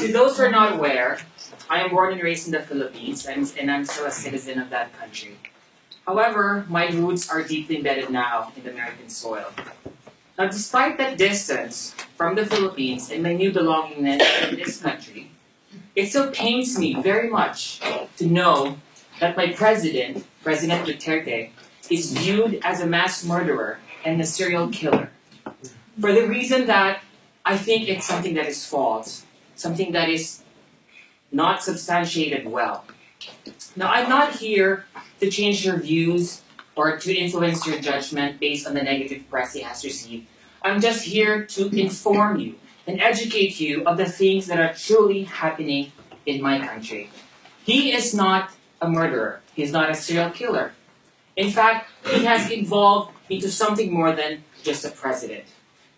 To those who are not aware, I am born and raised in the Philippines, and I'm still a citizen of that country. However, my roots are deeply embedded now in the American soil. Now, despite that distance from the Philippines and my new belongingness in this country, it still pains me very much to know that my president, President Duterte, is viewed as a mass murderer and a serial killer. For the reason that I think it's something that is false, something that is not substantiated well. Now, I'm not here to change your views or to influence your judgment based on the negative press he has received. I'm just here to inform you and educate you of the things that are truly happening in my country. He is not a murderer. He is not a serial killer. In fact, he has evolved into something more than just a president.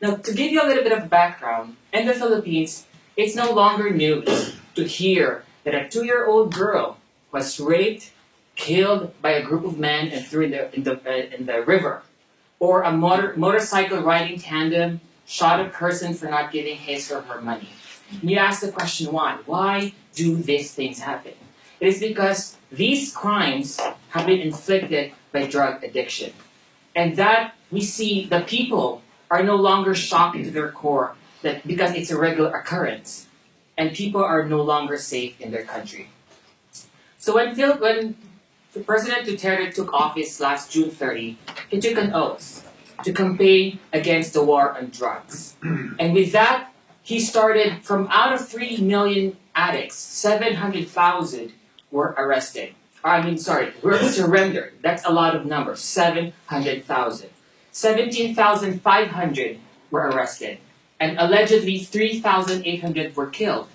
Now, to give you a little bit of background, in the Philippines, it's no longer news to hear that a 2-year-old girl was raped, killed by a group of men and threw in the river, or a motorcycle riding tandem shot a person for not giving his or her money. And you ask the question, why? Why do these things happen? It is because these crimes have been inflicted by drug addiction. And that we see the people are no longer shocked to their core that because it's a regular occurrence. And people are no longer safe in their country. So when President Duterte took office last June 30, he took an oath to campaign against the war on drugs. And with that, he started from out of 3 million addicts, 700,000 were arrested. Were surrendered. That's a lot of numbers, 700,000. 17,500 were arrested. And allegedly 3,800 were killed.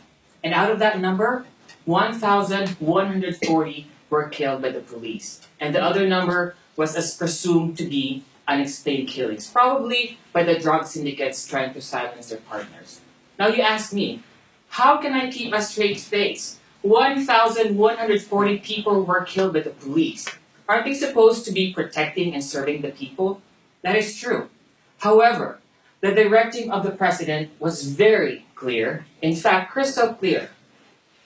And out of that number, 1,140 were killed by the police. And the other number was as presumed to be unexplained killings, probably by the drug syndicates trying to silence their partners. Now you ask me, how can I keep a straight face? 1,140 people were killed by the police. Aren't they supposed to be protecting and serving the people? That is true. However, the directing of the president was very clear, in fact, crystal clear,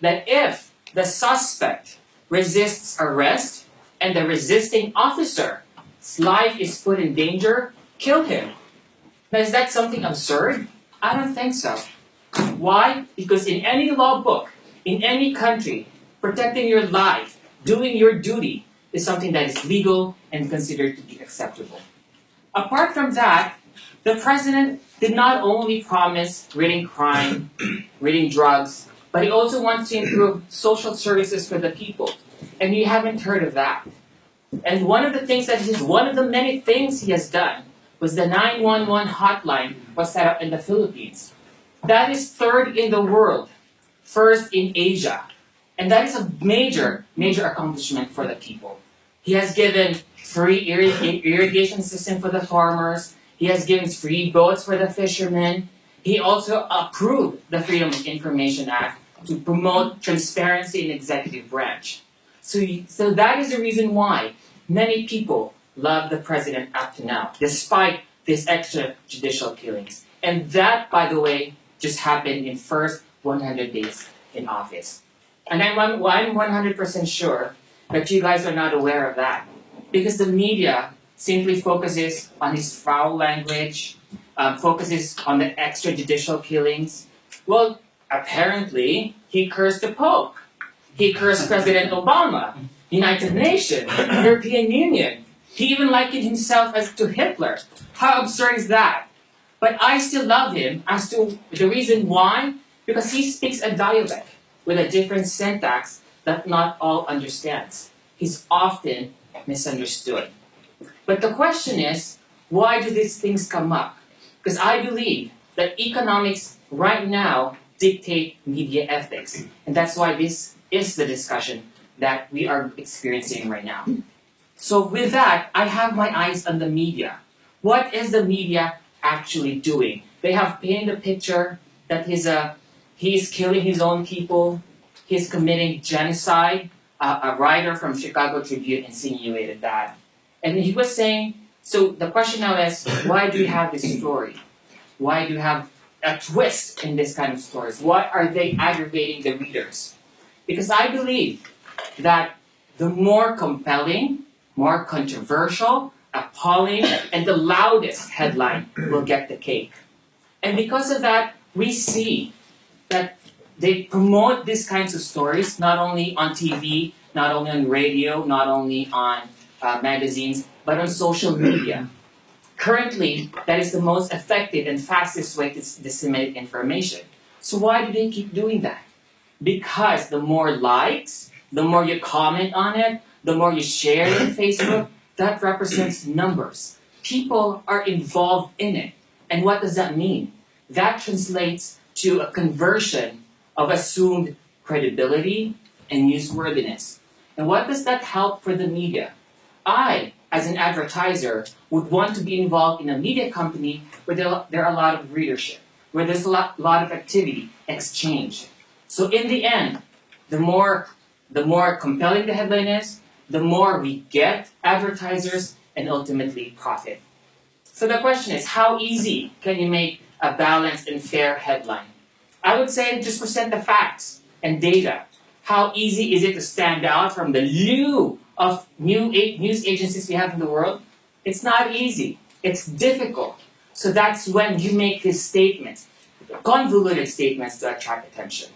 that if the suspect resists arrest and the resisting officer's life is put in danger, kill him. Now, is that something absurd? I don't think so. Why? Because in any law book, in any country, protecting your life, doing your duty, is something that is legal and considered to be acceptable. Apart from that, the president did not only promise ridding crime, ridding drugs, but he also wants to improve social services for the people. And you haven't heard of that. And one of the many things he has done was the 911 hotline was set up in the Philippines. That is third in the world, first in Asia. And that is a major, major accomplishment for the people. He has given free irrigation system for the farmers. He has given free boats for the fishermen. He also approved the Freedom of Information Act to promote transparency in the executive branch. So that is the reason why many people love the president up to now, despite these extrajudicial killings. And that, by the way, just happened in first 100 days in office. And I'm 100% sure that you guys are not aware of that, because the media simply focuses on his foul language, focuses on the extrajudicial killings. Well, apparently, he cursed the Pope. He cursed President Obama, United Nations, European Union. He even likened himself to Hitler. How absurd is that? But I still love him as to the reason why, because he speaks a dialect with a different syntax that not all understands. He's often misunderstood. But the question is, why do these things come up? Because I believe that economics right now dictate media ethics. And that's why this is the discussion that we are experiencing right now. So with that, I have my eyes on the media. What is the media actually doing? They have painted a picture that he's killing his own people, he's committing genocide. A writer from Chicago Tribune insinuated that. And he was saying, so the question now is, why do you have this story? Why do you have a twist in this kind of stories? Why are they aggravating the readers? Because I believe that the more compelling, more controversial, appalling, and the loudest headline will get the cake. And because of that, we see that they promote these kinds of stories not only on TV, not only on radio, not only on magazines, but on social media. Currently, that is the most effective and fastest way to disseminate information. So why do they keep doing that? Because the more likes, the more you comment on it, the more you share it on Facebook, that represents numbers. People are involved in it. And what does that mean? That translates to a conversion of assumed credibility and newsworthiness. And what does that help for the media? I, as an advertiser, would want to be involved in a media company where there are a lot of readership, where there's a lot of activity, exchange. So in the end, the more compelling the headline is, the more we get advertisers and ultimately profit. So the question is, how easy can you make a balanced and fair headline? I would say just present the facts and data. How easy is it to stand out from the slew of news agencies we have in the world? It's not easy. It's difficult. So that's when you make these statements, convoluted statements to attract attention.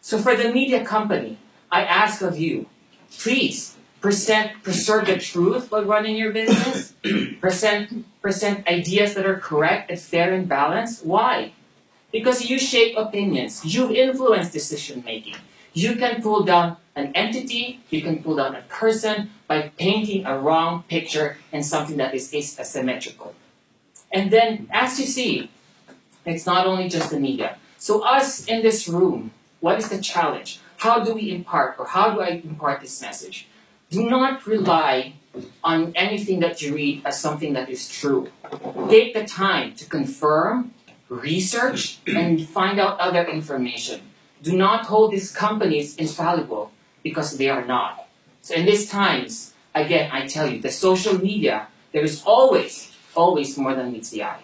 So for the media company, I ask of you, please preserve the truth while running your business. present ideas that are correct and fair and balanced. Why? Because you shape opinions. You influence decision making. You can pull down an entity, you can pull down a person by painting a wrong picture and something that is asymmetrical. And then, as you see, it's not only just the media. So us in this room, what is the challenge? How do we impart, or how do I impart this message? Do not rely on anything that you read as something that is true. Take the time to confirm, research, and find out other information. Do not hold these companies infallible, because they are not. So in these times, again, I tell you, the social media, there is always more than meets the eye.